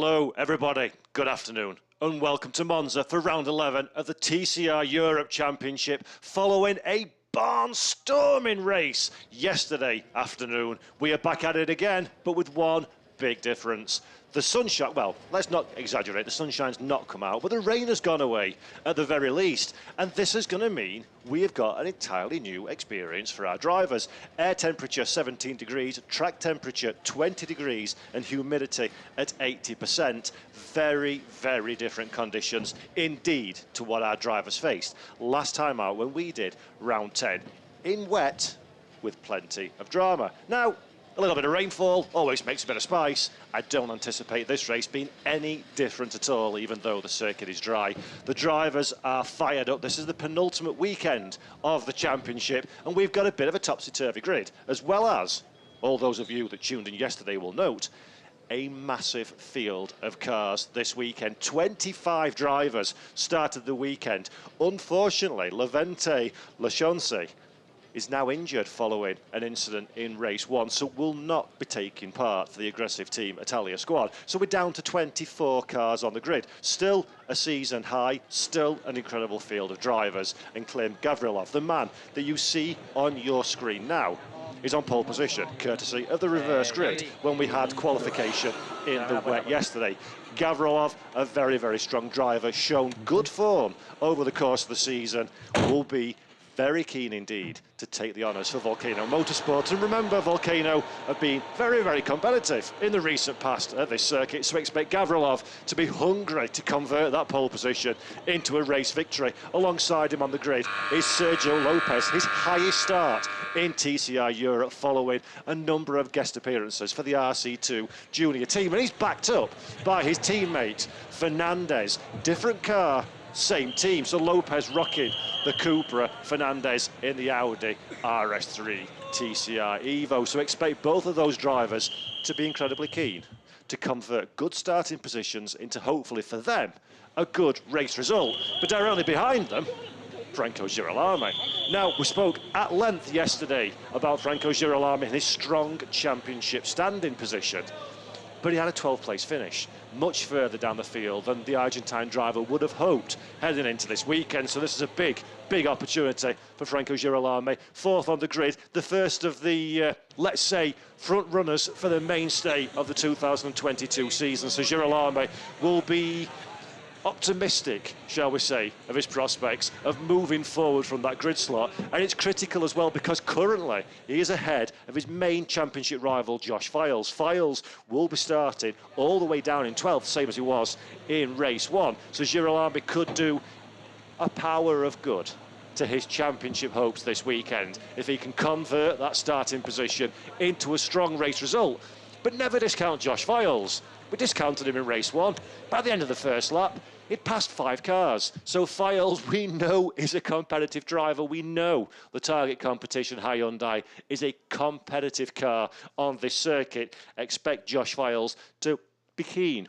Hello everybody, good afternoon and welcome to Monza for round 11 of the TCR Europe Championship following a barnstorming race yesterday afternoon. We are back at it again, but with one big difference. The sunshine, well, let's not exaggerate, the sunshine's not come out, but the rain has gone away at the very least. And this is going to mean we have got an entirely new experience for our drivers. Air temperature 17 degrees, track temperature 20 degrees, and humidity at 80%. Very, very different conditions indeed to what our drivers faced last time out when we did round 10 in wet with plenty of drama. Now, a little bit of rainfall always makes a bit of spice. I don't anticipate this race being any different at all, even though the circuit is dry. The drivers are fired up. This is the penultimate weekend of the championship, and we've got a bit of a topsy-turvy grid, as well as, all those of you that tuned in yesterday will note, a massive field of cars this weekend. 25 drivers started the weekend. Unfortunately, Levente Lachance is now injured following an incident in race 1, so will not be taking part for the aggressive Team Italia squad. So we're down to 24 cars on the grid. Still a season high, still an incredible field of drivers. And Klim Gavrilov, the man that you see on your screen now, is on pole position, courtesy of the reverse grid when we had qualification in the wet yesterday. Gavrilov, a very, very strong driver, shown good form over the course of the season, will be very keen indeed to take the honours for Volcano Motorsport. And remember, Volcano have been very, very competitive in the recent past at this circuit, so expect Gavrilov to be hungry to convert that pole position into a race victory. Alongside him on the grid is Sergio Lopez, his highest start in TCR Europe following a number of guest appearances for the RC2 junior team. And he's backed up by his teammate Fernandez. Different car, same team, so Lopez rocking the Cupra, Fernandez in the Audi RS3 TCR Evo. So expect both of those drivers to be incredibly keen to convert good starting positions into, hopefully for them, a good race result. But directly behind them, Franco Girolami. Now, we spoke at length yesterday about Franco Girolami and his strong championship standing position, but he had a 12th place finish, much further down the field than the Argentine driver would have hoped heading into this weekend. So this is a big, big opportunity for Franco Girolami. 4th on the grid, the first of the, let's say, front runners for the mainstay of the 2022 season. So Girolami will be optimistic, shall we say, of his prospects of moving forward from that grid slot. And it's critical as well because currently he is ahead of his main championship rival, Josh Files. Files will be starting all the way down in 12th, same as he was in race 1. So Girolami could do a power of good to his championship hopes this weekend if he can convert that starting position into a strong race result. But never discount Josh Files. We discounted him in race 1. By the end of the first lap, it passed 5 cars. So Files, we know, is a competitive driver. We know the target competition Hyundai is a competitive car on this circuit. Expect Josh Files to be keen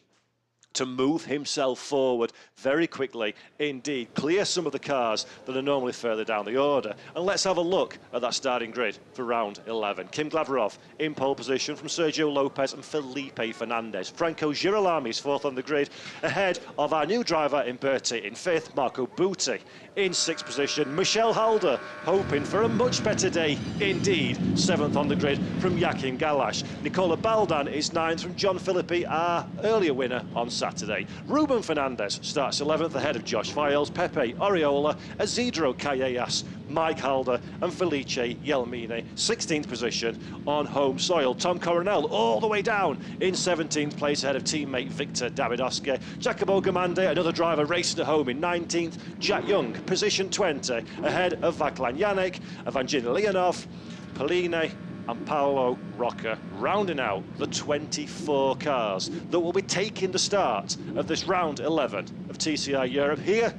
to move himself forward very quickly indeed, clear some of the cars that are normally further down the order. And let's have a look at that starting grid for round 11. Kim Glavrilov in pole position from Sergio Lopez and Felipe Fernandez. Franco Girolami is 4th on the grid, ahead of our new driver in Berti in 5th, Marco Butti in 6th position. Michel Halder hoping for a much better day indeed, 7th on the grid from Joachim Galash. Nicola Baldan is 9th from John Philippi, our earlier winner on Saturday. Reuben Fernandez starts 11th ahead of Josh Files, Pepe Oriola, Isidro Callejas, Mike Halder and Felice Yelmini, 16th position on home soil. Tom Coronel all the way down in 17th place ahead of teammate Victor Davidovsky. Jacobo Gamande, another driver, racing at home in 19th. Jack Young, position 20 ahead of Vaclav Yannick, Evangelina Leonov, Polini and Paolo Rocca, rounding out the 24 cars that will be taking the start of this round 11 of TCR Europe here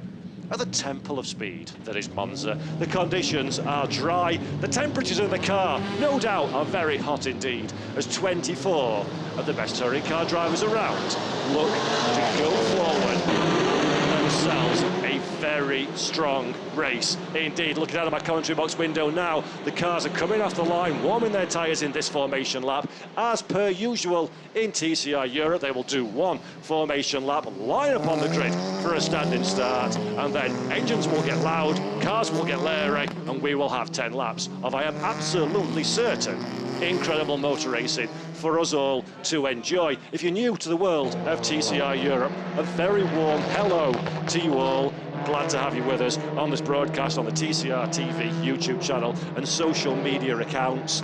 at the Temple of Speed that is Monza. The conditions are dry. The temperatures in the car, no doubt, are very hot indeed, as 24 of the best touring car drivers around look to go forward themselves a very strong race indeed. Looking out of my commentary box window now, the cars are coming off the line, warming their tyres in this formation lap. As per usual in TCR Europe, they will do one formation lap, line up on the grid for a standing start, and then engines will get loud, cars will get leery, and we will have 10 laps of, I am absolutely certain, incredible motor racing for us all to enjoy. If you're new to the world of TCR Europe, a very warm hello to you all. Glad to have you with us on this broadcast on the TCR TV YouTube channel and social media accounts.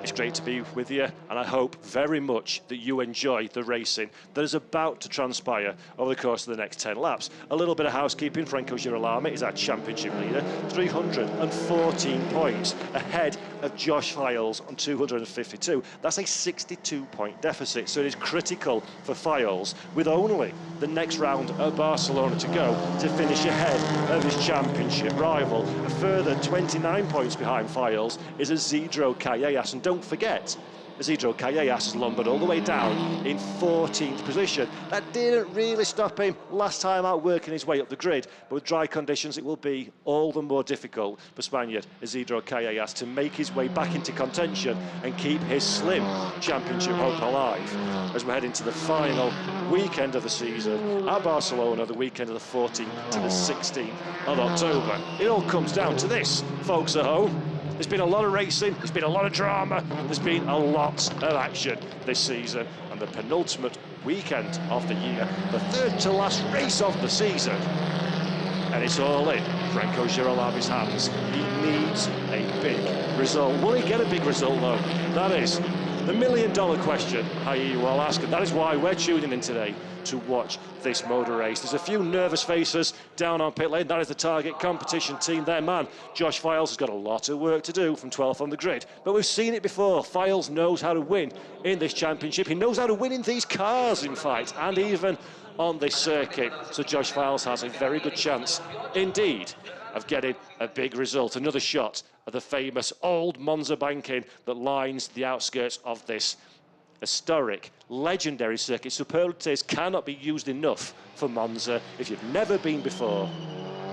It's great to be with you, and I hope very much that you enjoy the racing that is about to transpire over the course of the next 10 laps. A little bit of housekeeping. Franco Girolamo is our championship leader, 314 points ahead of Josh Files on 252. That's a 62-point deficit, so it is critical for Files, with only the next round at Barcelona to go, to finish ahead of his championship rival. A further 29 points behind Files is Isidro Callejas, and don't forget, Isidro Callejas has lumbered all the way down in 14th position. That didn't really stop him last time out working his way up the grid, but with dry conditions it will be all the more difficult for Spaniard Isidro Callejas to make his way back into contention and keep his slim championship hope alive as we head into the final weekend of the season at Barcelona, the weekend of the 14th to the 16th of October. It all comes down to this, folks at home. There's been a lot of racing, there's been a lot of drama, there's been a lot of action this season, and the penultimate weekend of the year, the third to last race of the season, and it's all in Franco Girolami's hands. He needs a big result. Will he get a big result though? That is the million-dollar question I hear you all ask, and that is why we're tuning in today to watch this motor race. There's a few nervous faces down on pit lane. That is the target competition team. Their man, Josh Files, has got a lot of work to do from 12th on the grid. But we've seen it before. Files knows how to win in this championship. He knows how to win in these cars, in fact, and even on this circuit. So Josh Files has a very good chance, indeed, of getting a big result. Another shot of the famous old Monza banking that lines the outskirts of this historic, legendary circuit. Superlatives cannot be used enough for Monza. If you've never been before,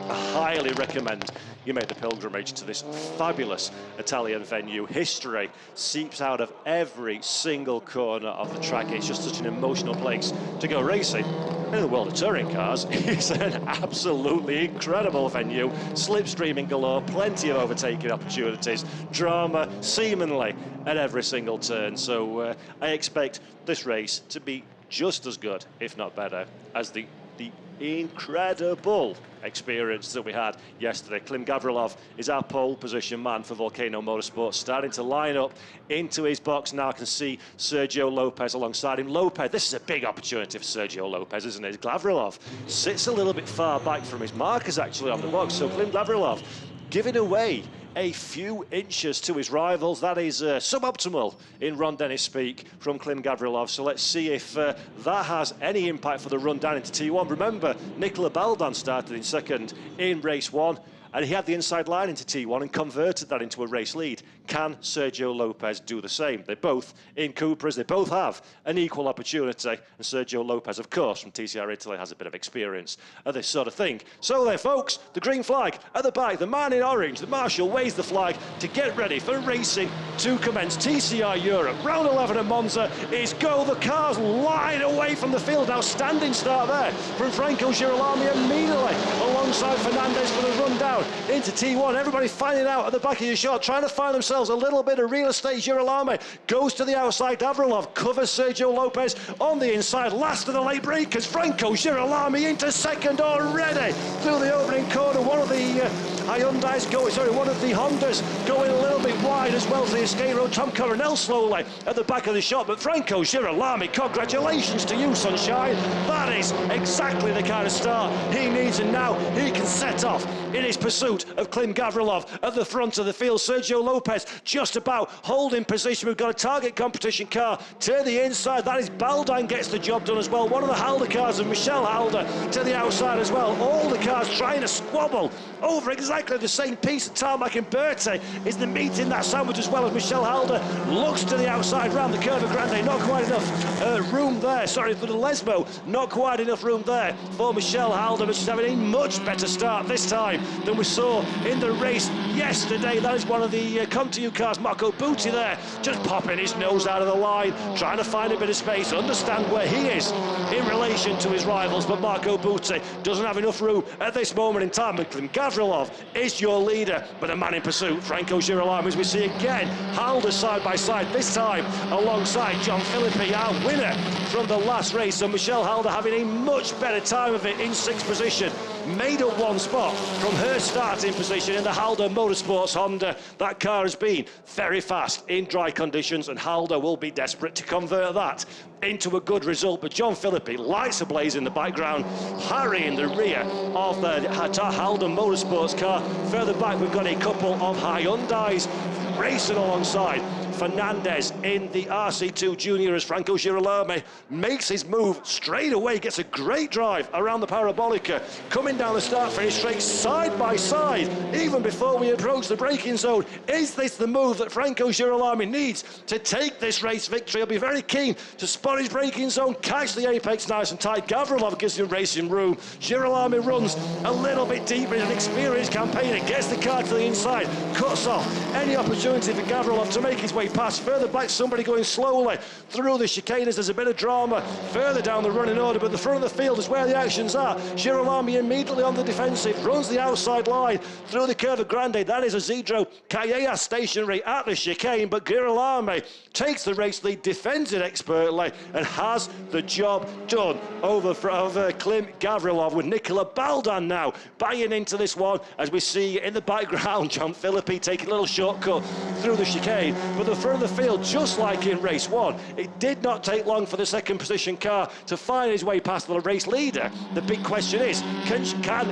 I highly recommend you make the pilgrimage to this fabulous Italian venue. History seeps out of every single corner of the track. It's just such an emotional place to go racing. In the world of touring cars, it's an absolutely incredible venue. Slipstreaming galore, plenty of overtaking opportunities, drama seemingly at every single turn. So I expect this race to be just as good, if not better, as the incredible experience that we had yesterday. Klim Gavrilov is our pole position man for Volcano Motorsports, starting to line up into his box now. I can see Sergio Lopez alongside him. Lopez, this is a big opportunity for Sergio Lopez, isn't it? Gavrilov sits a little bit far back from his markers actually on the box, so Klim Gavrilov giving away a few inches to his rivals. That is suboptimal in Ron Dennis speak from Klim Gavrilov. So let's see if that has any impact for the run down into T1. Remember, Nicola Baldan started in second in race one, and he had the inside line into T1 and converted that into a race lead. Can Sergio Lopez do the same? They're both in Cupras, they both have an equal opportunity, and Sergio Lopez, of course, from TCR Italy, has a bit of experience of this sort of thing. So there, folks, the green flag at the back, the man in orange, the marshal waves the flag to get ready for racing to commence. TCR Europe, round 11 at Monza is go. The cars line away from the field. Now standing start there from Franco Girolamo immediately alongside Fernandez for the run down into T1. Everybody finding out at the back of your shot, trying to find themselves a little bit of real estate. Girolamo goes to the outside. Gavrilov covers Sergio Lopez on the inside. Last of the late breakers, Franco Girolamo into second already through the opening corner. One of the one of the Hondas going a little bit wide as well to the escape road. Tom Coronel slowly at the back of the shot, but Franco Girolamo, congratulations to you, sunshine. That is exactly the kind of start he needs, and now he can set off in his pursuit of Klim Gavrilov at the front of the field. Sergio Lopez just about holding position. We've got a target competition car to the inside. That is Baldan gets the job done as well. One of the Halder cars of Michel Halder to the outside as well. All the cars trying to squabble over exactly the same piece of tarmac, and Berti is the meat in that sandwich as well as Michel Halder looks to the outside round the Curva Grande. Not quite enough room there. Sorry for the Lesmo. Not quite enough room there for Michel Halder, but she's having a much better start this time than we saw in the race yesterday. That is one of the Conti cars, Marco Butti there, just popping his nose out of the line, trying to find a bit of space, understand where he is in relation to his rivals, but Marco Butti doesn't have enough room at this moment in time. And Gavrilov is your leader, but a man in pursuit, Franco Girolamo, as we see again, Halder side by side, this time alongside John Philippi, our winner from the last race. So Michel Halder having a much better time of it in 6th position, made up one spot from her starting position in the Halder Motorsports Honda. That car has been very fast in dry conditions, and Halder will be desperate to convert that into a good result. But John Philippi, lights ablaze in the background, Harry in the rear of the Halder Motorsports car. Further back, we've got a couple of Hyundais racing alongside Fernandez in the RC2 Junior as Franco Girolamo makes his move straight away, gets a great drive around the Parabolica, coming down the start finish straight side by side, even before we approach the braking zone. Is this the move that Franco Girolamo needs to take this race victory? He'll be very keen to spot his braking zone, catch the apex nice and tight. Gavrilov gives him racing room. Girolamo runs a little bit deeper in an experienced campaigner, gets the car to the inside, cuts off any opportunity for Gavrilov to make his way past. Further back, somebody going slowly through the chicanes. There's a bit of drama further down the running order, but the front of the field is where the actions are. Girolamo immediately on the defensive, runs the outside line through the Curva Grande. That is Isidro Callejas stationary at the chicane, but Girolamo takes the race lead, defends it expertly, and has the job done over Klim Gavrilov, with Nicola Baldan now buying into this one, as we see in the background John Philippi taking a little shortcut through the chicane. But the front of the field, just like in race one, it did not take long for the second position car to find his way past the race leader. The big question is, can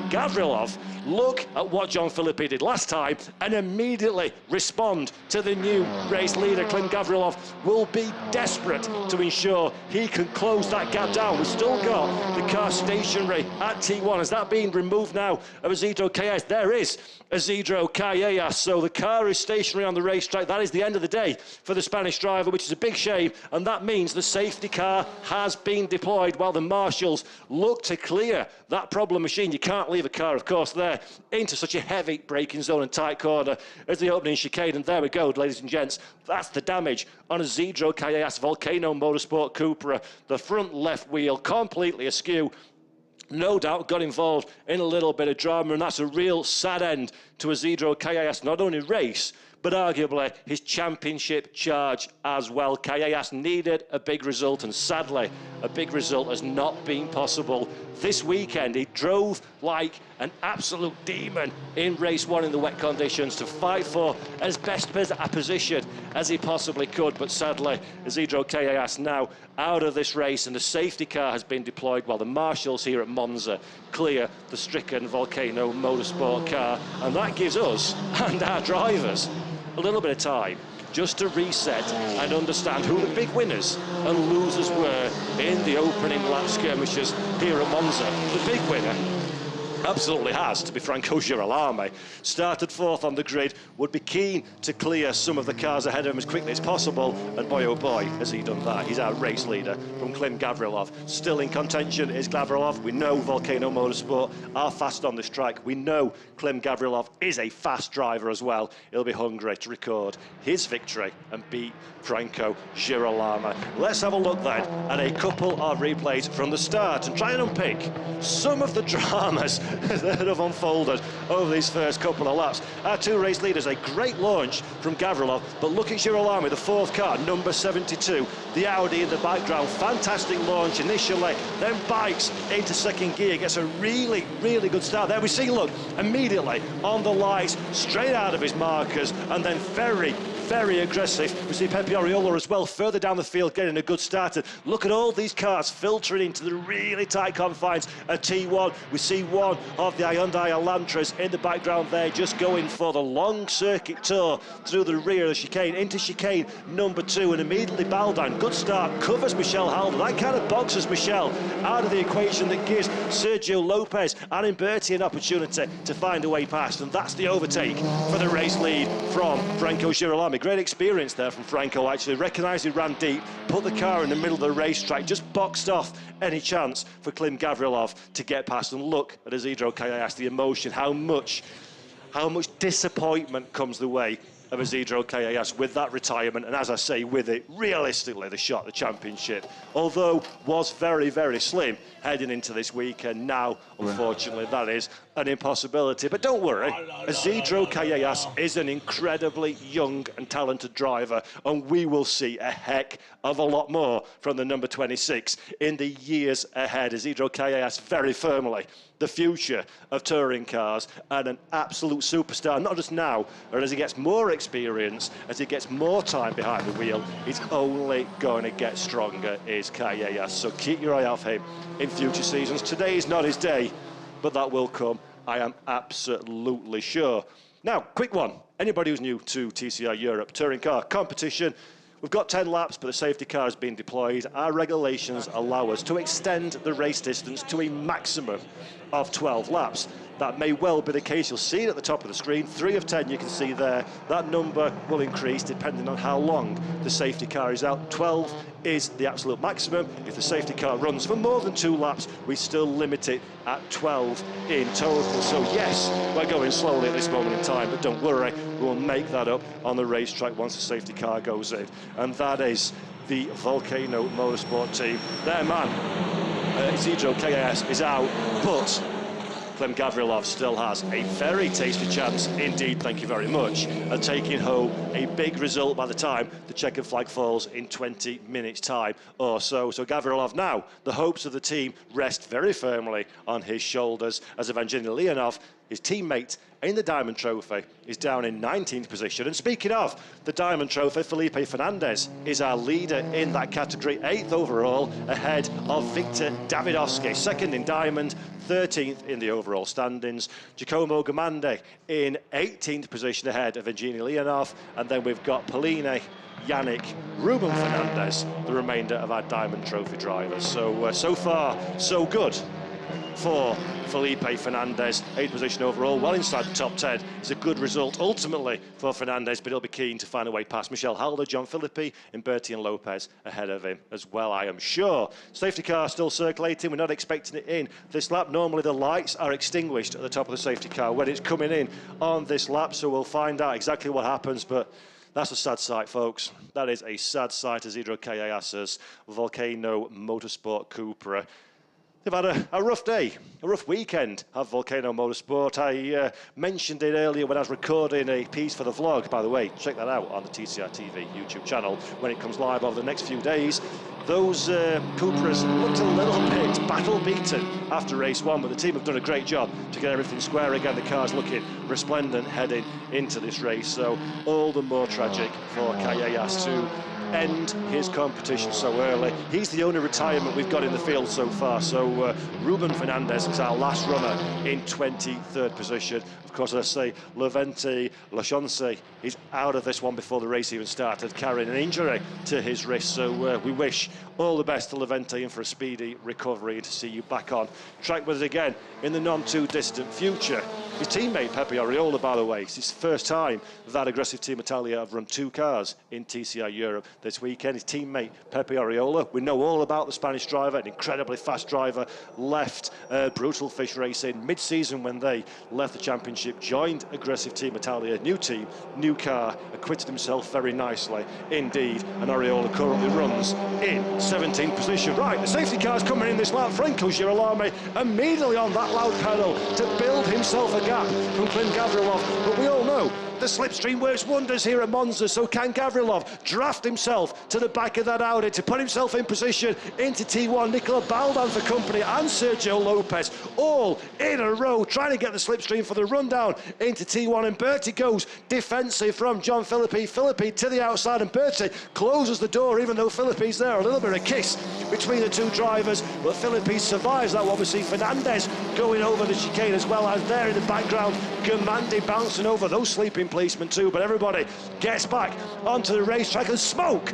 Gavrilov look at what John Philippi did last time and immediately respond to the new race leader? Klim Gavrilov will be desperate to ensure he can close that gap down. We've still got the car stationary at T1. Has that been removed now of Isidro Callejas? There is Isidro Callejas. So the car is stationary on the racetrack. That is the end of the day for the Spanish driver, which is a big shame, and that means the safety car has been deployed while the marshals look to clear that problem machine. You can't leave a car, of course, there into such a heavy braking zone and tight corner as the opening chicane. And there we go, ladies and gents. That's the damage on Isidro Callejas Volcano Motorsport Cupra. The front left wheel completely askew. No doubt got involved in a little bit of drama, and that's a real sad end to Isidro Callejas, not only race, but arguably his championship charge as well. Callejas needed a big result, and sadly, a big result has not been possible this weekend. He drove like an absolute demon in race one in the wet conditions to fight for as best a position as he possibly could, but sadly, Isidro Callejas now out of this race, and the safety car has been deployed while the marshals here at Monza clear the stricken Volcano Motorsport car, and that gives us and our drivers a little bit of time just to reset and understand who the big winners and losers were in the opening lap skirmishes here at Monza. The big winner absolutely has to be Franco Girolamo. Started fourth on the grid, would be keen to clear some of the cars ahead of him as quickly as possible, and boy oh boy has he done that. He's our race leader from Klim Gavrilov. Still in contention is Gavrilov. We know Volcano Motorsport are fast on this track. We know Klim Gavrilov is a fast driver as well. He'll be hungry to record his victory and beat Franco Girolamo. Let's have a look then at a couple of replays from the start and try and unpick some of the dramas that have unfolded over these first couple of laps. Our two race leaders, a great launch from Gavrilov, but look at Girolamo, the fourth car, number 72, the Audi in the background. Fantastic launch initially, then bikes into second gear, gets a really, really good start. There we see, look, immediately on the lights, straight out of his markers, and then very aggressive. We see Pepe Oriola as well, further down the field, getting a good start. And look at all these cars filtering into the really tight confines at T1. We see one of the Hyundai Elantras in the background there, just going for the long circuit tour through the rear of the chicane, into chicane number 2, and immediately Baldan, good start, covers Michel Halder. That kind of boxes Michel out of the equation that gives Sergio Lopez and Imberti an opportunity to find a way past, and that's the overtake for the race lead from Franco Girolamo. finally. Great experience there from Franco, actually. Recognised he ran deep, put the car in the middle of the racetrack, just boxed off any chance for Klim Gavrilov to get past. And look at Isidro Callejas, the emotion, how much disappointment comes the way of Isidro Callejas with that retirement, and as I say, with it, realistically, the shot at the championship, although was very, very slim heading into this weekend. Now, unfortunately, that is an impossibility. But don't worry, Isidro Callejas is an incredibly young and talented driver, and we will see a heck of a lot more from the number 26 in the years ahead. Isidro Callejas very firmly the future of touring cars and an absolute superstar, not just now, but as he gets more experience, as he gets more time behind the wheel, he's only going to get stronger, is Callejas. So keep your eye out for him in future seasons. Today is not his day, but that will come, I am absolutely sure. Now, quick one. Anybody who's new to TCR Europe touring car competition, we've got 10 laps, but the safety car has been deployed. Our regulations allow us to extend the race distance to a maximum of 12 laps. That may well be the case. You'll see it at the top of the screen. 3 of 10 you can see there. That number will increase depending on how long the safety car is out. 12 is the absolute maximum. If the safety car runs for more than 2 laps, we still limit it at 12 in total. So yes, we're going slowly at this moment in time, but don't worry, we'll make that up on the racetrack once the safety car goes in. And that is the Volcano Motorsport team. Their man, Isidro Callejas, is out, but Klim Gavrilov still has a very tasty chance, indeed, thank you very much, of taking home a big result by the time the checkered flag falls in 20 minutes' time or so. So Gavrilov now, the hopes of the team rest very firmly on his shoulders, as Evgeny Leonov, his teammate in the Diamond Trophy, is down in 19th position. And speaking of the Diamond Trophy, Felipe Fernandez is our leader in that category, 8th overall, ahead of Victor Davidovsky, 2nd in Diamond, 13th in the overall standings. Giacomo Gamande in 18th position ahead of Evgeny Leonov. And then we've got Polini, Yannick, Reuben Fernandez, the remainder of our Diamond Trophy drivers. So, so far, so good for Felipe Fernandez, 8th position overall, well inside the top 10. It's a good result ultimately for Fernandez, but he'll be keen to find a way past Michel Halder, John Philippi, Umberti and Lopez ahead of him as well, I am sure. Safety car still circulating, we're not expecting it in this lap. Normally the lights are extinguished at the top of the safety car when it's coming in on this lap, so we'll find out exactly what happens, but that's a sad sight, folks. That is a sad sight. Isidro Callejas' Volcano Motorsport Cupra. They've had a rough day, a rough weekend of Volcano Motorsport. I mentioned it earlier when I was recording a piece for the vlog. By the way, check that out on the TCR TV YouTube channel when it comes live over the next few days. Those Cupras looked a little bit battle-beaten after race 1, but the team have done a great job to get everything square again. The car's looking resplendent heading into this race, so all the more tragic for Callejas to end his competition so early. He's the only retirement we've got in the field so far, so Reuben Fernandez is our last runner in 23rd position. Of course, as I say, Levente Lachance is out of this one before the race even started, carrying an injury to his wrist, so we wish all the best to Levente and for a speedy recovery and to see you back on track with us again in the non-too-distant future. His teammate Pepe Ariola, by the way, it's his first time that aggressive Team Italia have run 2 cars in TCR Europe this weekend. His teammate Pepe Ariola, we know all about the Spanish driver, an incredibly fast driver, left Brutal Fish Racing mid-season when they left the championship, joined aggressive Team Italia, new team, new car, acquitted himself very nicely indeed, and Ariola currently runs in 17th position. Right, the safety car's coming in this lap. Franco Girolami immediately on that loud pedal to build himself a gap from Klim Gavrilov, but we all know the slipstream works wonders here at Monza, so can Gavrilov draft himself to the back of that Audi to put himself in position into T1? Nicola Baldan for company and Sergio Lopez all in a row trying to get the slipstream for the rundown into T1, and Berti goes defensive from John Philippi. Philippi to the outside, and Berti closes the door even though Philippi's there. A little bit of a kiss between the 2 drivers, but Philippi survives that one. We see Fernandez going over the chicane as well, as there in the background Gamandi bouncing over those sleeping braking policeman too, but everybody gets back onto the racetrack, and smoke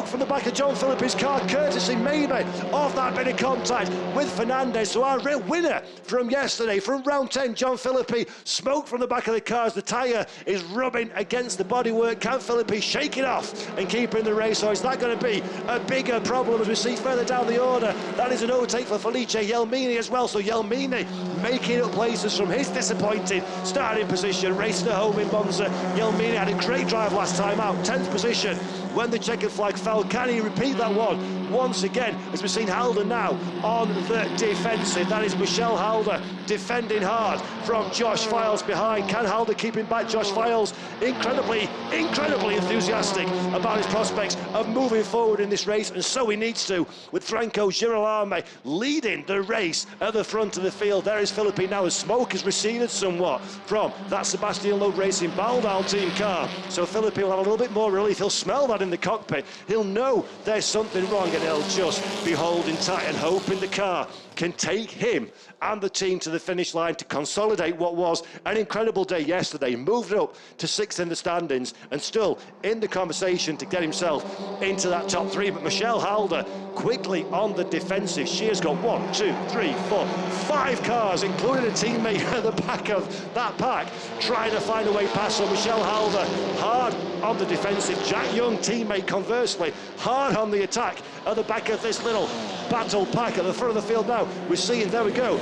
from the back of John Philippe's car, courtesy maybe of that bit of contact with Fernandez. So our real winner from yesterday, from round 10, John Philippe, smoke from the back of the car as the tyre is rubbing against the bodywork. Can Philippe shake it off and keep in the race, or is that going to be a bigger problem as we see further down the order? That is an overtake for Felice Jelmini as well, so Jelmini making up places from his disappointing starting position, racing at home in Monza. Jelmini had a great drive last time out, 10th position when the checkered flag fell. Can he repeat that one once again, as we've seen Halder now on the defensive? That is Michel Halder defending hard from Josh Files behind. Can Halder keep him back? Josh Files incredibly enthusiastic about his prospects of moving forward in this race, and so he needs to, with Franco Girolamo leading the race at the front of the field. There is Philippe now, as smoke has receded somewhat from that Sebastian Loeb Racing Baldal team car, so Philippe will have a little bit more relief. He'll smell that in the cockpit, he'll know there's something wrong, and he'll just be holding tight and hoping the car can take him and the team to the finish line to consolidate what was an incredible day yesterday. Moved up to 6th in the standings and still in the conversation to get himself into that top 3. But Michelle Halder quickly on the defensive. She has got 1, 2, 3, 4, 5 cars, including a teammate at the back of that pack, trying to find a way past. So Michelle Halder hard on the defensive. Jack Young, teammate, conversely, hard on the attack at the back of this little battle pack at the front of the field now. We're seeing, there we go,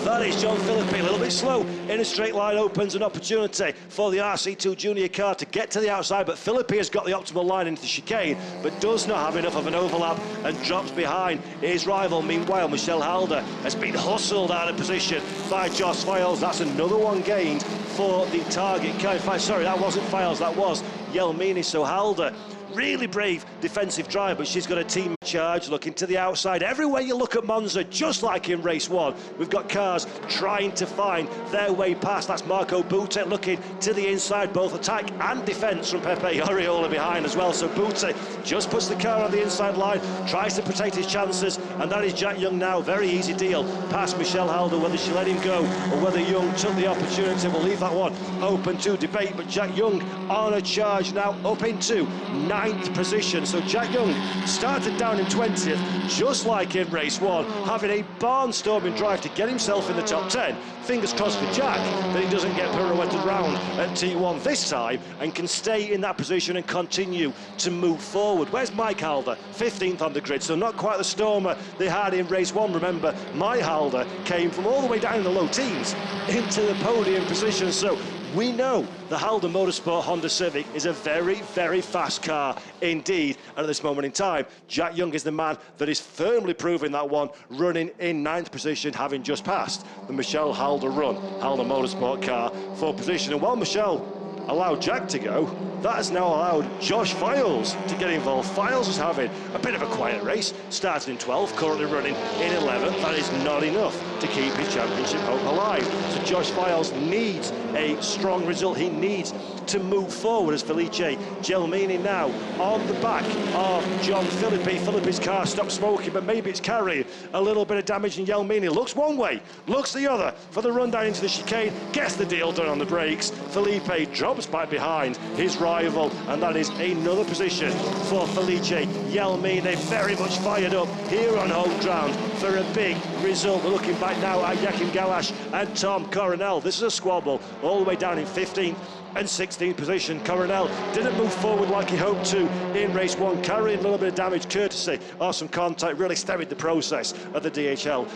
that is John Philippe, a little bit slow in a straight line, opens an opportunity for the RC2 Junior car to get to the outside, but Philippe has got the optimal line into the chicane, but does not have enough of an overlap and drops behind his rival. Meanwhile, Michel Halder has been hustled out of position by Josh Files. That's another one gained for the target car. In fact, sorry, that wasn't Files, that was Jelmini. So Halder, really brave defensive drive, but she's got a team charge looking to the outside. Everywhere you look at Monza, just like in race 1, we've got cars trying to find their way past. That's Marco Butte looking to the inside, both attack and defence from Pepe Oriola behind as well. So Butte just puts the car on the inside line, tries to protect his chances, and that is Jack Young now. Very easy deal past Michelle Halder. Whether she let him go or whether Young took the opportunity, we'll leave that one open to debate. But Jack Young on a charge now, up into 9th position. So Jack Young started down in 20th, just like in race 1, having a barnstorming drive to get himself in the top 10. Fingers crossed for Jack that he doesn't get pirouetted round at T1 this time and can stay in that position and continue to move forward. Where's Mike Halder? 15th on the grid, so not quite the stormer they had in race 1. Remember, Mike Halder came from all the way down in the low teens into the podium position. So we know the Halder Motorsport Honda Civic is a very, very fast car indeed. And at this moment in time, Jack Young is the man that is firmly proving that one, running in 9th position, having just passed the Michelle Halder run Halder Motorsport car for position. And while Michelle allowed Jack to go, that has now allowed Josh Files to get involved. Files is having a bit of a quiet race, started in 12th, currently running in 11th. That is not enough to keep his championship hope alive. So Josh Files needs a strong result. He needs to move forward as Felice Jelmini now on the back of John Philippe. Philippe's car stopped smoking, but maybe it's carrying a little bit of damage, and Jelmini looks one way, looks the other for the run down into the chicane, gets the deal done on the brakes. Felipe drops back behind his rival, and that is another position for Felice Jelmini. Very much fired up here on home ground for a big result. We're looking back now at Joachim Galash and Tom Coronel. This is a squabble all the way down in 15th and 16th position. Coronel didn't move forward like he hoped to in race 1, carrying a little bit of damage courtesy of some contact, really sterred the process of the DHL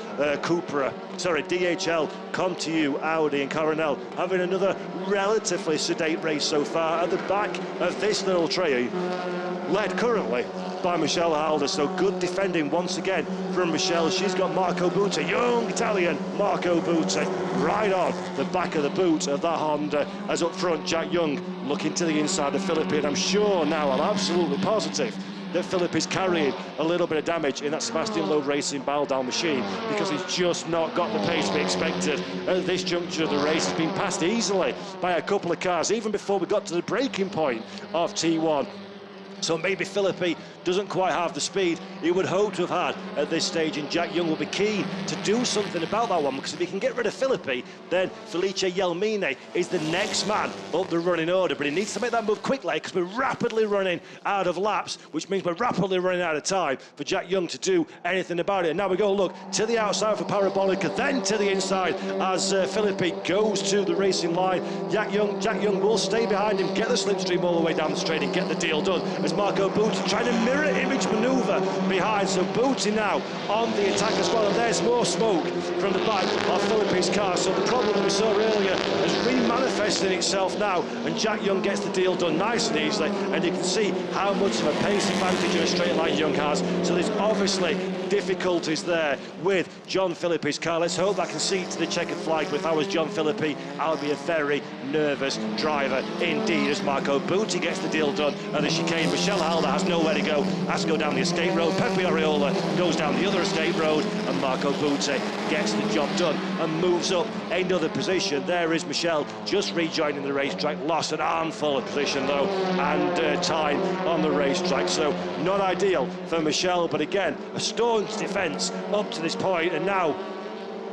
DHL come to you Audi. And Coronel having another relatively sedate race so far at the back of this little trio, led currently by Michelle Halder. So good defending once again from Michelle. She's got Marco Butte, young Italian Marco Butte, right on the back of the boot of that Honda, as up front Jack Young looking to the inside of Philippe. And I'm sure now, I'm absolutely positive that Philippe is carrying a little bit of damage in that Sebastian Loeb Racing Baldal machine, because he's just not got the pace we expected at this juncture of the race. He's been passed easily by a couple of cars, even before we got to the breaking point of T1. So maybe Philippi doesn't quite have the speed he would hope to have had at this stage, and Jack Young will be keen to do something about that one, because if he can get rid of Philippi, then Felice Jelmine is the next man up the running order. But he needs to make that move quickly, because we're rapidly running out of laps, which means we're rapidly running out of time for Jack Young to do anything about it. And now we go, look, to the outside for Parabolica, then to the inside as Philippi goes to the racing line. Jack Young will stay behind him, get the slipstream all the way down the straight and get the deal done, as Marco Butti trying to mirror image manoeuvre behind. So Butti now on the attack as well, and there's more smoke from the back of Philippi's car. So the problem that we saw earlier is re-manifesting itself now, and Jack Young gets the deal done nice and easily, and you can see how much of a pace advantage in a straight line Young has. So there's obviously difficulties there with John Philippi's car. Let's hope that can see to the checkered flag, but if I was John Philippi, I would be a very nervous driver indeed, as Marco Butti gets the deal done at the chicane. Michel Halder has nowhere to go, has to go down the escape road. Pepe Arreola goes down the other escape road, and Marco Butti gets the job done and moves up another position. There is Michel just rejoining the racetrack, lost an armful of position though, and time on the racetrack. So not ideal for Michel, but again, a staunch defence up to this point, and now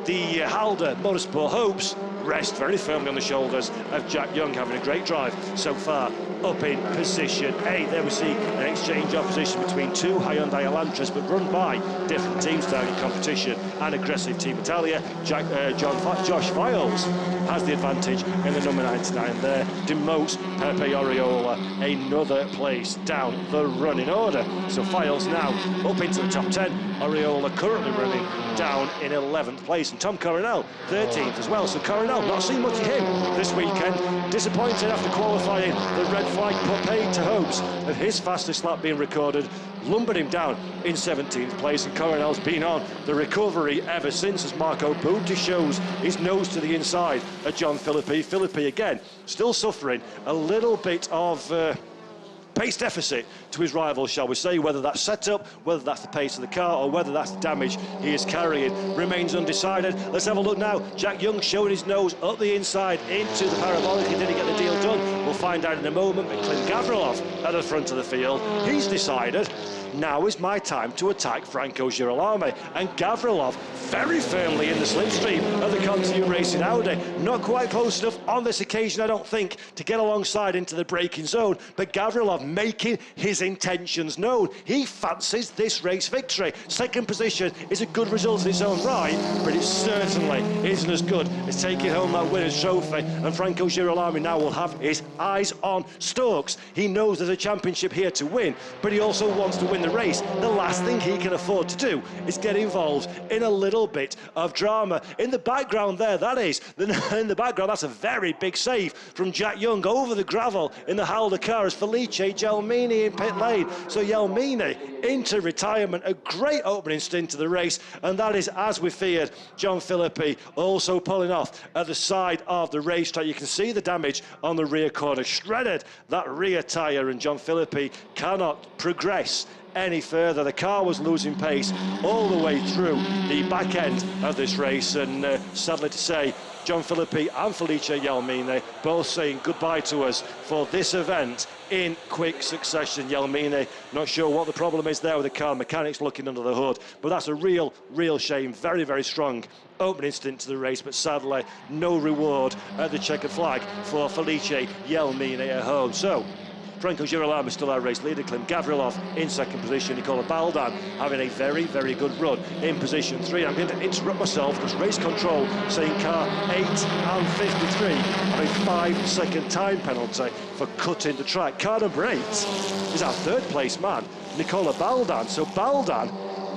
the Halder Motorsport hopes rest very firmly on the shoulders of Jack Young, having a great drive so far up in position 8. There we see an exchange of position between two Hyundai Elantras, but run by different teams down in competition. And aggressive Team Italia, Josh Files has the advantage in the number 99 there, demotes Pepe Arreola another place down the running order. So Files now up into the top 10, Arreola currently running down in 11th place, and Tom Coronel 13th as well. So Coronel, not seen much of him this weekend, disappointed after qualifying. The red flag put paid to hopes of his fastest lap being recorded, lumbered him down in 17th place, and Coronel's been on the recovery ever since, as Marco Butti shows his nose to the inside of John Philippi. Philippi again still suffering a little bit of pace deficit to his rival, shall we say. Whether that's setup, whether that's the pace of the car, or whether that's the damage he is carrying, remains undecided. Let's have a look now. Jack Young showing his nose up the inside into the parabolic. Did he get the deal done? We'll find out in a moment. But Clint Gavrilov at the front of the field, he's decided now is my time to attack Franco Girolamo, and Gavrilov very firmly in the slipstream of the Continental Racing Audi. Not quite close enough on this occasion, I don't think, to get alongside into the braking zone, but Gavrilov making his intentions known. He fancies this race victory. Second position is a good result in its own right, but it certainly isn't as good as taking home that winner's trophy, and Franco Girolamo now will have his eyes on Stokes. He knows there's a championship here to win, but he also wants to win the race. The last thing he can afford to do is get involved in a little bit of drama. In the background there, that is, in the background, that's a very big save from Jack Young over the gravel in the Halder car as Felice Jelmine in pit lane. So Jelmine into retirement, a great opening stint to the race, and that is, as we feared, John Philippi also pulling off at the side of the racetrack. You can see the damage on the rear corner, shredded that rear tyre, and John Philippi cannot progress any further. The car was losing pace all the way through the back end of this race, and sadly to say, John Philippi and Felice Jelmine both saying goodbye to us for this event in quick succession. Jelmine, not sure what the problem is there with the car, mechanics looking under the hood, but that's a real shame. Very, very strong opening stint to the race, but sadly no reward at the checkered flag for Felice Jelmine at home. So Franco Girolamo is still our race leader. Clint Gavrilov in second position. Nicola Baldan having a very, very good run in position 3. I'm going to interrupt myself because race control saying car 8 and 53 have a 5-second time penalty for cutting the track. Car number 8 is our third place man, Nicola Baldan. So Baldan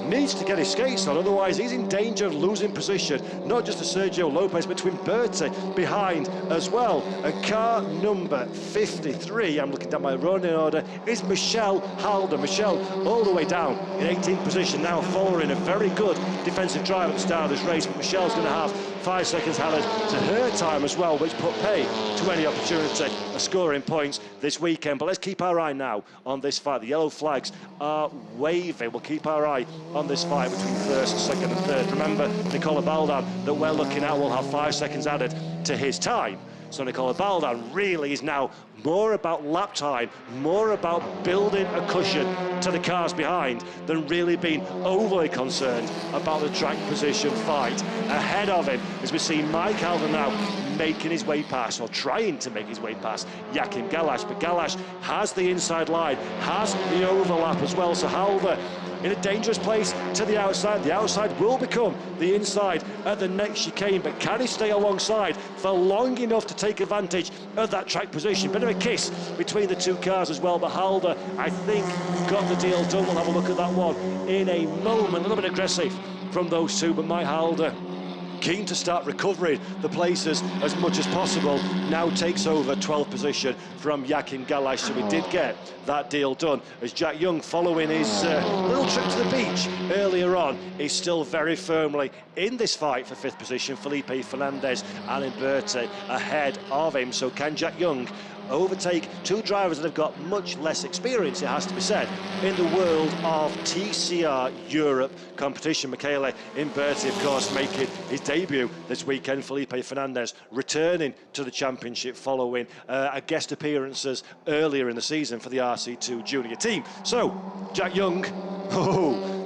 needs to get his skates on, otherwise he's in danger of losing position, not just to Sergio Lopez, but to Berti behind as well. And car number 53, I'm looking down my running order, is Michel Halder. Michel all the way down in 18th position now, following a very good defensive drive at the start of this race, but Michel's going to have 5 seconds added to her time as well, which put pay to any opportunity of scoring points this weekend. But let's keep our eye now on this fight. The yellow flags are waving. We'll keep our eye on this fight between first, second and third. Remember, Nicola Baldan that we're looking at will have 5 seconds added to his time. So Nicola Baldan really is now more about lap time, more about building a cushion to the cars behind than really being overly concerned about the track position fight. Ahead of him, as we see Mike Halder now making his way past, or trying to make his way past, Joachim Galash, but Galash has the inside line, has the overlap as well, so Halder in a dangerous place to the outside. The outside will become the inside at the next chicane, but can he stay alongside for long enough to take advantage of that track position? Bit of a kiss between the two cars as well, but Halder, I think, got the deal done. We'll have a look at that one in a moment. A little bit aggressive from those two, but Mike Halder, keen to start recovering the places as much as possible, now takes over 12th position from Joachim Galash, so we did get that deal done. As Jack Young, following his little trip to the beach earlier on, is still very firmly in this fight for 5th position. Felipe Fernandez and Imberte ahead of him, so can Jack Young overtake two drivers that have got much less experience, it has to be said, in the world of TCR Europe competition? Michele Imberte, of course, making his debut this weekend. Felipe Fernandez returning to the championship following a guest appearances earlier in the season for the RC2 junior team. So Jack Young,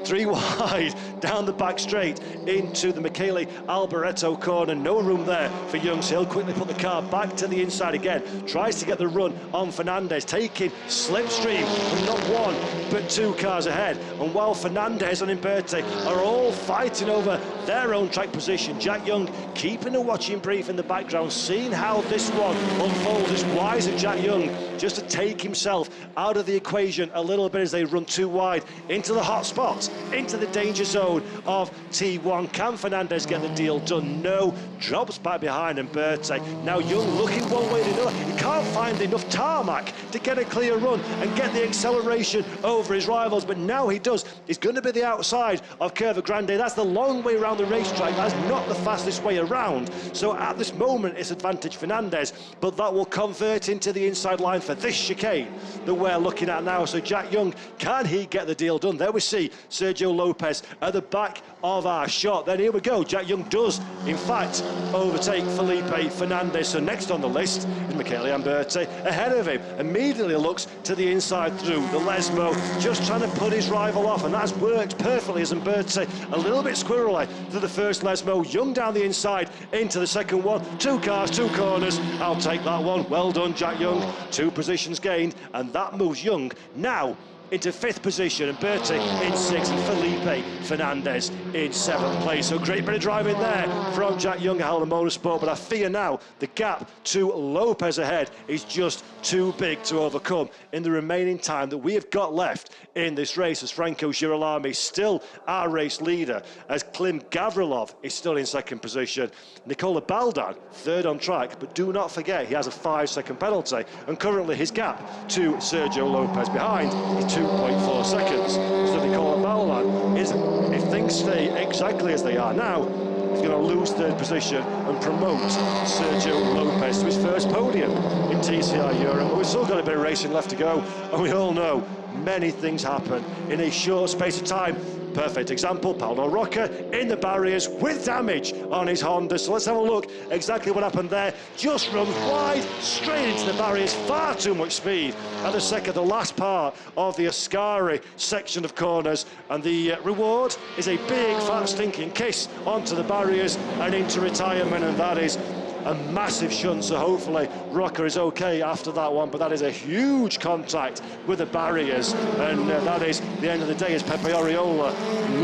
three wide down the back straight into the Michele Alboreto corner. No room there for Young, so he'll quickly put the car back to the inside again. Tries to get the run on Fernandez, taking slipstream from not one but two cars ahead. And while Fernandez and Imberte are all fighting over their own track position, Jack Young keeping a watching brief in the background, seeing how this one unfolds. It's wise of Jack Young just to take himself out of the equation a little bit as they run too wide into the hot spots, into the danger zone of T1. Can Fernandez get the deal done? No. Drops back behind Imberte. Now Young looking one way or another. He can't find enough tarmac to get a clear run and get the acceleration over his rivals, but now he does. He's going to be the outside of Curva Grande. That's the long way around the racetrack. That's not the fastest way around. So at this moment, it's advantage Fernandez, but that will convert into the inside line for this chicane that we're looking at now. So Jack Young, can he get the deal done? There we see Sergio Lopez at the back of our shot. Then here we go. Jack Young does, in fact, overtake Felipe Fernandez. So next on the list is Michele Imberte ahead of him. Immediately looks to the inside through the Lesmo, just trying to put his rival off, and that's worked perfectly as Imberte a little bit squirrely through the first Lesmo. Young down the inside into the second one. Two cars, two corners. I'll take that one. Well done, Jack Young. 2 positions gained, and that moves Young now into 5th position, and Imberte in 6th, and Felipe Fernandez in 7th place. So great bit of driving there from Jack Young at Halder Motorsport, but I fear now the gap to Lopez ahead is just too big to overcome in the remaining time that we have got left in this race, as Franco Girolami still our race leader, as Klim Gavrilov is still in 2nd position. Nicola Baldan 3rd on track, but do not forget he has a 5-second penalty, and currently his gap to Sergio Lopez behind is 2.4 seconds. So Nicola Baldan is, if things stay exactly as they are now, he's going to lose 3rd position and promote Sergio Lopez to his first podium in TCR Europe. But we've still got a bit of racing left to go, and we all know many things happen in a short space of time. Perfect example, Paulo Rocca in the barriers with damage on his Honda. So let's have a look exactly what happened there. Just runs wide, straight into the barriers, far too much speed at the last part of the Ascari section of corners. And the reward is a big, fat, stinking kiss onto the barriers and into retirement, and that is a massive shunt, so hopefully Rocca is okay after that one, but that is a huge contact with the barriers, and that is the end of the day as Pepe Oriola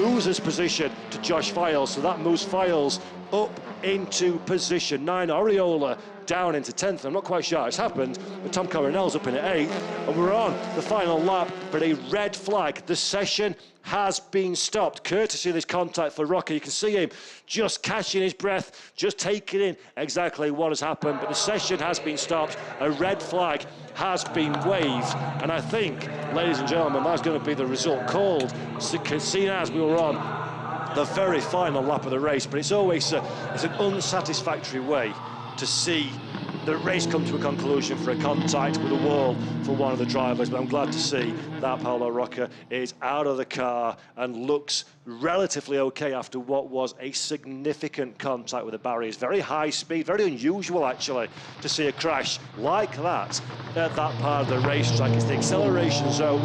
loses position to Josh Files, so that moves Files up into position 9. Oriola down into 10th. I'm not quite sure how it's happened, but Tom Coronel's up in at 8th, and we're on the final lap, but a red flag. The session has been stopped, courtesy of this contact for Rocca. You can see him just catching his breath, just taking in exactly what has happened, but the session has been stopped. A red flag has been waved, and I think, ladies and gentlemen, that's going to be the result called, seen as we were on the very final lap of the race. But it's always it's an unsatisfactory way to see the race come to a conclusion for a contact with a wall for one of the drivers, but I'm glad to see that Paulo Rocca is out of the car and looks relatively okay after what was a significant contact with the barriers. Very high speed, very unusual actually to see a crash like that at that part of the racetrack. It's the acceleration zone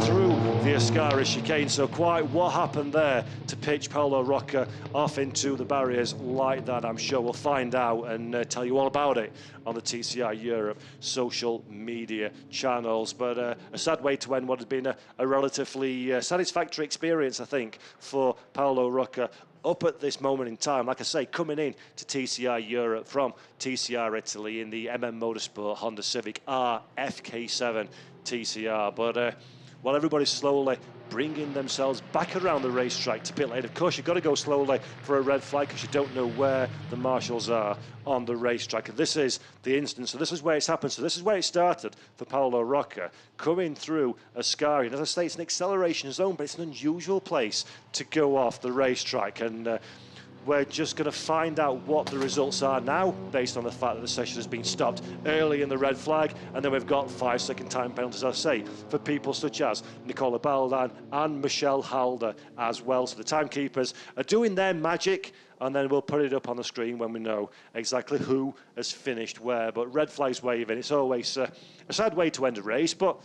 through the Ascari chicane, so quite what happened there to pitch Paulo Rocca off into the barriers like that, I'm sure we'll find out and tell you all about it on the TCR Europe social media channels. But a sad way to end what had been a relatively satisfactory experience, I think, for Paulo Rocca up at this moment in time. Like I say, coming in to TCR Europe from TCR Italy in the Motorsport Honda Civic R FK7 TCR. But while everybody's slowly bringing themselves back around the racetrack to pit lane, of course you've got to go slowly for a red flag because you don't know where the marshals are on the racetrack. And this is the instance, so this is where it's happened. So this is where it started for Paulo Rocca, coming through Ascari. And as I say, it's an acceleration zone, but it's an unusual place to go off the racetrack. And we're just going to find out what the results are now based on the fact that the session has been stopped early in the red flag, and then we've got 5-second time penalties, as I say, for people such as Nicola Baldan and Michelle Halder as well. So the timekeepers are doing their magic, and then we'll put it up on the screen when we know exactly who has finished where. But red flags waving, it's always a sad way to end a race, but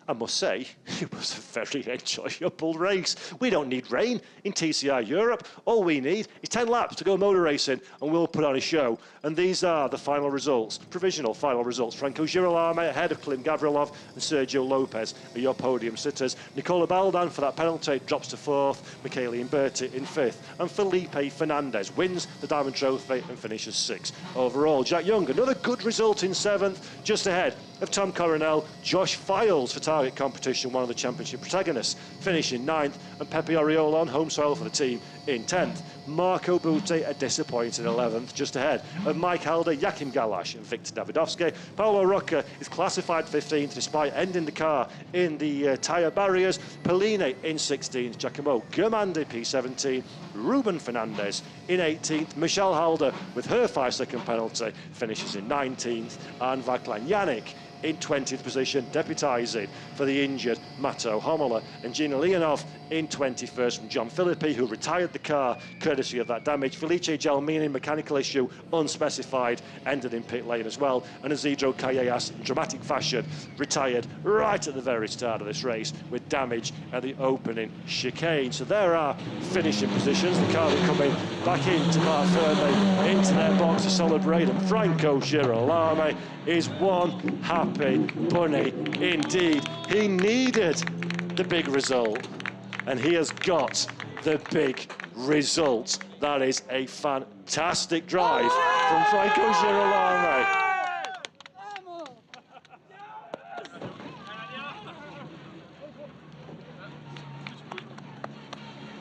I must say, it was a very enjoyable race. We don't need rain in TCR Europe. All we need is 10 laps to go motor racing, and we'll put on a show. And these are the final results, provisional final results. Franco Girolamo ahead of Klim Gavrilov and Sergio Lopez are your podium sitters. Nicola Baldan for that penalty drops to 4th, Michele Imberti in 5th, and Felipe Fernandez wins the Diamond Trophy and finishes 6th. Overall, Jack Young, another good result in 7th, just ahead of Tom Coronel. Josh Files for Target Competition, one of the championship protagonists, finishing 9th, and Pepe Oriola on home soil for the team in 10th. Marco Butte a disappointing 11th, just ahead of Mike Halder, Jakim Galash and Victor Davidovsky. Paulo Rocca is classified 15th despite ending the car in the tyre barriers. Polini in 16th, Giacomo Germandi P17, Reuben Fernandez in 18th, Michelle Halder with her 5-second penalty finishes in 19th, and Vaclav Yannick in 20th position, deputising for the injured Mato Homola, and Gina Leonov in 21st from John Philippi, who retired the car courtesy of that damage. Felice Gelmini, mechanical issue unspecified, ended in pit lane as well, and Isidro Callejas in dramatic fashion retired right at the very start of this race with damage at the opening chicane. So there are finishing positions. The car will coming back into Mark Fernley into their box to celebrate, and Franco Girolamo is one happy bunny indeed. He needed the big result, and he has got the big result. That is a fantastic drive from Franco Girolamo.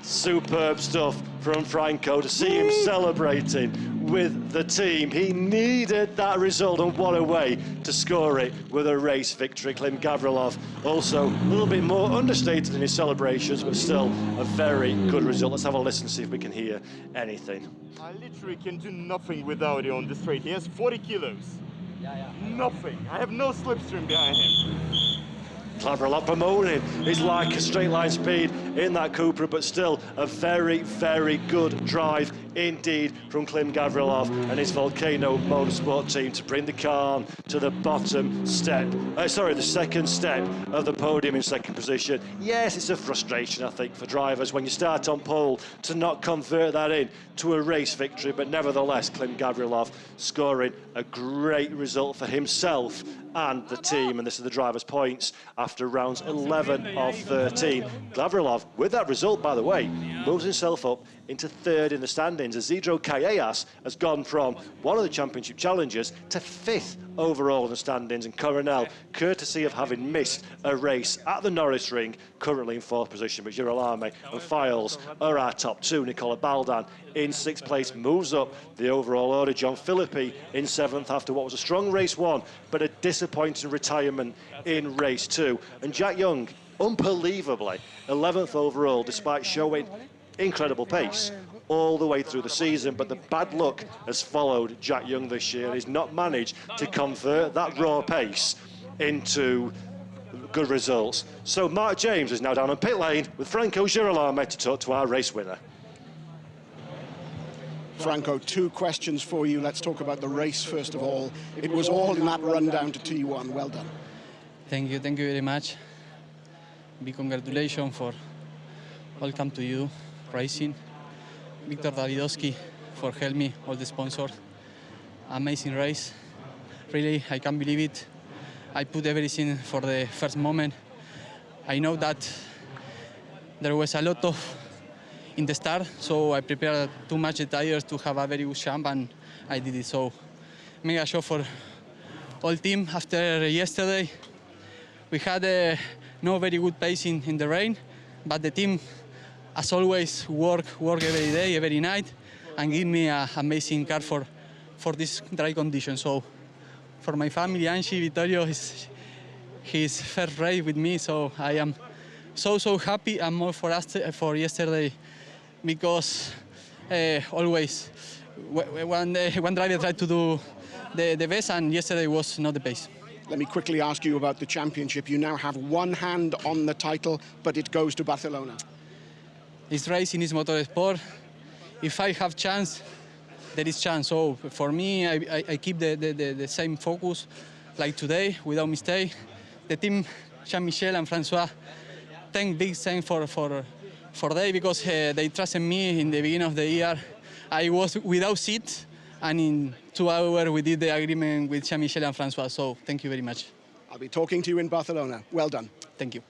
Superb stuff from Franco to see him celebrating with the team. He needed that result, and what a way to score it with a race victory. Klim Gavrilov also a little bit more understated in his celebrations, but still a very good result. Let's have a listen, see if we can hear anything. I literally can do nothing without it on the straight. He has 40 kilos. Nothing. I have no slipstream behind him. Gavrilov promoting is like a straight line speed in that Cupra, but still a very, very good drive indeed from Klim Gavrilov and his Volcano Motorsport team to bring the car on to the bottom step, the second step of the podium in second position. Yes, it's a frustration, I think, for drivers when you start on pole to not convert that in to a race victory, but nevertheless, Klim Gavrilov scoring a great result for himself and the team, and this is the driver's points after rounds 11 of 13. Gavrilov, with that result, by the way, moves himself up into third in the standings. Isidro Callejas has gone from one of the championship challengers to 5th overall in the standings, and Coronel, courtesy of having missed a race at the Norris Ring, currently in 4th position, but Girolamo and Files are our top two. Nicola Baldan in 6th place moves up the overall order. John Philippi in 7th after what was a strong race 1, but a disappointing retirement in race 2. And Jack Young, unbelievably, 11th overall, despite showing incredible pace all the way through the season, but the bad luck has followed Jack Young this year. He's not managed to convert that raw pace into good results. So Mark James is now down on pit lane with Franco Girolamo to talk to our race winner. Franco, 2 questions for you. Let's talk about the race first of all. It was all in that run down to T1. Well done. Thank you very much. Big congratulations for welcome to you, racing. Victor Davidowski for helping me, all the sponsors. Amazing race. Really, I can't believe it. I put everything for the first moment. I know that there was a lot of in the start, so I prepared too much the tires to have a very good jump, and I did it. So mega show for all team. After yesterday, we had no very good pace in the rain, but the team, as always, work every day, every night, and give me an amazing car for this dry condition. So for my family, Angie, Vittorio, his first race with me, so I am so happy, and more for us for yesterday, because always one driver tried to do the best, and yesterday was not the pace. Let me quickly ask you about the championship. You now have one hand on the title, but it goes to Barcelona. It's racing, it's motorsport. If I have chance, there is chance. So for me, I keep the same focus like today, without mistake. The team, Jean-Michel and Francois, big thanks for they, because they trusted me in the beginning of the year. I was without seat, and in 2 hours we did the agreement with Jean-Michel and Francois. So thank you very much. I'll be talking to you in Barcelona. Well done. Thank you.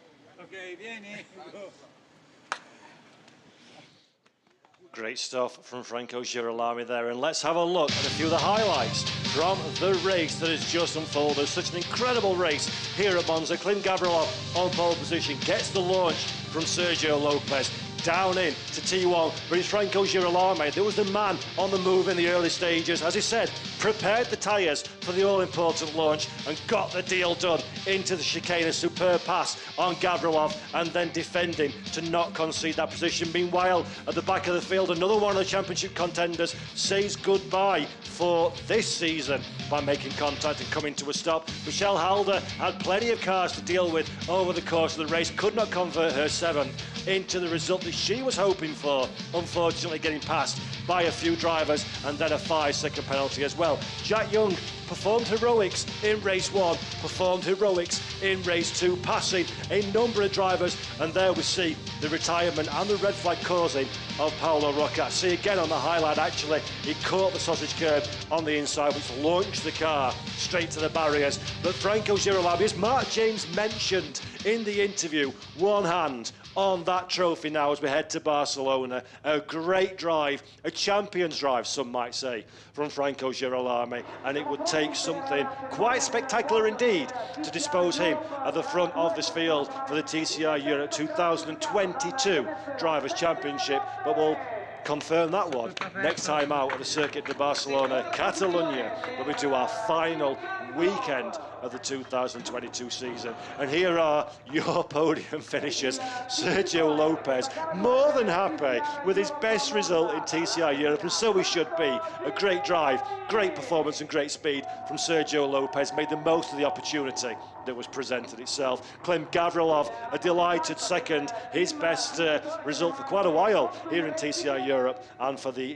Great stuff from Franco Girolamo there, and let's have a look at a few of the highlights from the race that has just unfolded. Such an incredible race here at Monza. Klim Gavrilov on pole position, gets the launch from Sergio Lopez down in to T1, but it's Franco Girolamo. There was the man on the move in the early stages. As he said, prepared the tyres for the all-important launch and got the deal done into the chicane. A superb pass on Gavrilov, and then defending to not concede that position. Meanwhile, at the back of the field, another one of the championship contenders says goodbye for this season by making contact and coming to a stop. Michelle Halder had plenty of cars to deal with over the course of the race, could not convert her 7th into the result that she was hoping for, unfortunately getting passed by a few drivers, and then a 5-second penalty as well. Jack Young performed heroics in race 1, performed heroics in race 2, passing a number of drivers, and there we see the retirement and the red flag causing of Paolo Rocca. See again on the highlight, actually, he caught the sausage curb on the inside, which launched the car straight to the barriers. But Franco Girolamo, as Mark James mentioned in the interview, one hand on that trophy now as we head to Barcelona. A great drive, a champion's drive, some might say, from Franco Girolamo, and it would take something quite spectacular indeed to dispose him at the front of this field for the TCR Europe 2022 Drivers' Championship, but we'll confirm that one next time out at the Circuit de Barcelona, Catalonia, when we do our final weekend of the 2022 season. And here are your podium finishers. Sergio Lopez, more than happy with his best result in TCR Europe, and so he should be. A great drive, great performance and great speed from Sergio Lopez, made the most of the opportunity that was presented itself. Klim Gavrilov, a delighted 2nd, his best result for quite a while here in TCR Europe, and for the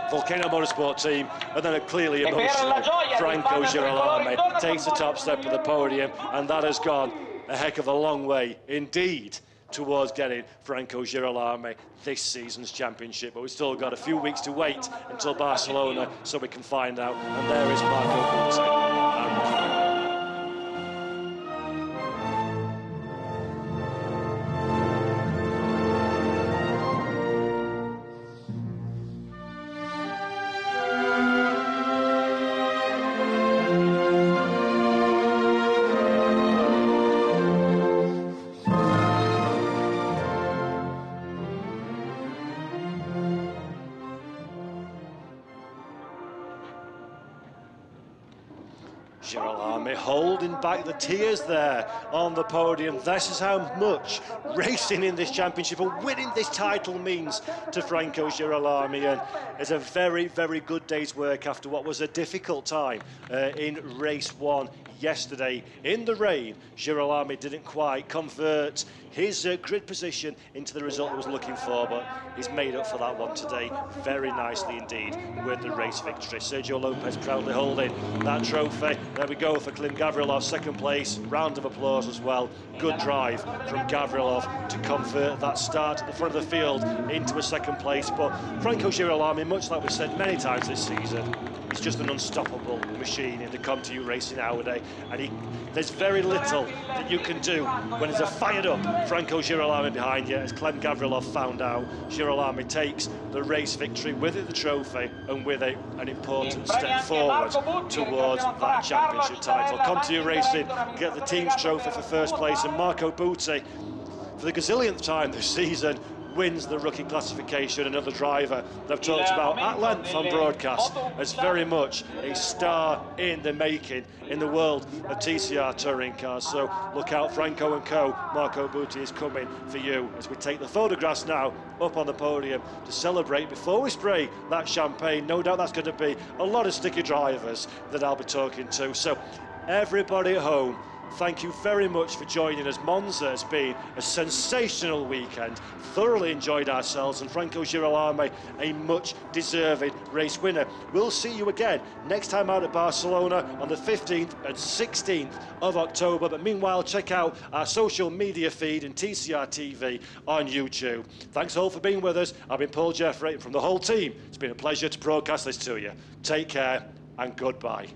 Volcano Motorsport team. And then a clearly emotional Franco Girolamo takes the top step of the podium, and that has gone a heck of a long way indeed towards getting Franco Girolamo this season's championship. But we've still got a few weeks to wait until Barcelona so we can find out. And there is Marco Butti. Girolami holding back the tears there on the podium. This is how much racing in this championship and winning this title means to Franco Girolami, and it's a very, very good day's work after what was a difficult time in race 1 yesterday. In the rain, Girolami didn't quite convert his grid position into the result he was looking for, but he's made up for that one today very nicely indeed with the race victory. Sergio Lopez proudly holding that trophy. There we go for Klim Gavrilov, second place. Round of applause as well. Good drive from Gavrilov to convert that start at the front of the field into a second place. But Franco Girolami, much like we've said many times this season, he's just an unstoppable machine in the ComTU racing nowadays, and there's very little that you can do when there's a fired up Franco Girolami behind you. As Clem Gavrilov found out, Girolami takes the race victory, with it the trophy, and with it an important step forward towards that championship title. ComTU Racing get the team's trophy for first place, and Marco Butti, for the gazillionth time this season, wins the rookie classification. Another driver that I've talked about at length on broadcast as very much a star in the making in the world of TCR touring cars. So look out, Franco and co. Marco Butti is coming for you as we take the photographs now up on the podium to celebrate before we spray that champagne. No doubt that's going to be a lot of sticky drivers that I'll be talking to. So everybody at home, thank you very much for joining us. Monza has been a sensational weekend. Thoroughly enjoyed ourselves, and Franco Girolami, a much deserved race winner. We'll see you again next time out at Barcelona on the 15th and 16th of October. But meanwhile, check out our social media feed and TCR TV on YouTube. Thanks all for being with us. I've been Paul Jeffrey from the whole team. It's been a pleasure to broadcast this to you. Take care and goodbye.